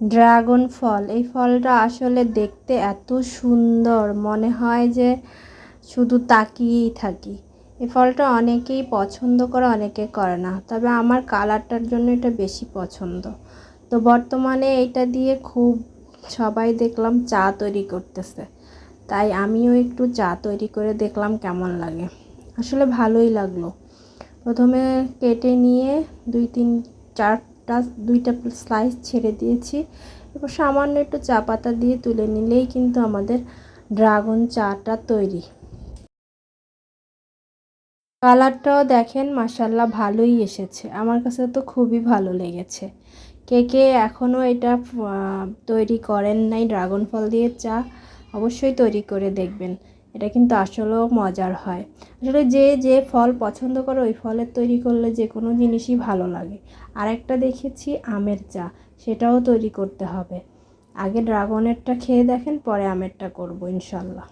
Dragon ফল, এই ফলটা আসলে দেখতে এত সুন্দর, মনে হয় যে শুধু তাকিয়েই থাকি। এই ফলটা অনেকেই পছন্দ করে, অনেকে করে না, তবে আমার কালারটার জন্য এটা বেশি পছন্দ। তো বর্তমানে এটা দিয়ে খুব সবাই দেখলাম চা তৈরি করতেছে, তাই আমিও একটু চা তৈরি করে দেখলাম কেমন লাগে। আসলে ভালোই লাগলো। প্রথমে কেটে নিয়ে দুইটা স্লাইস ছেড়ে দিয়েছি। এরপর সামান্য একটু চা পাতা দিয়ে তুলে নিলেই কিন্তু আমাদের ড্রাগন চাটা তৈরি। কালারটাও দেখেন মাশাআল্লাহ ভালোই এসেছে, আমার কাছে তো খুবই ভালো লেগেছে। কে কে এখনও এটা তৈরি করেন নাই, ড্রাগন ফল দিয়ে চা, অবশ্যই তৈরি করে দেখবেন। এটা কিন্তু আসলেও মজার হয়। আসলে যে যে ফল পছন্দ করে ওই ফলের তৈরি করলে যে কোনো জিনিসই ভালো লাগে। আরেকটা দেখেছি আমের চা, সেটাও তৈরি করতে হবে। আগে ড্রাগনেরটা খেয়ে দেখেন, পরে আমেরটা করব ইনশাল্লাহ।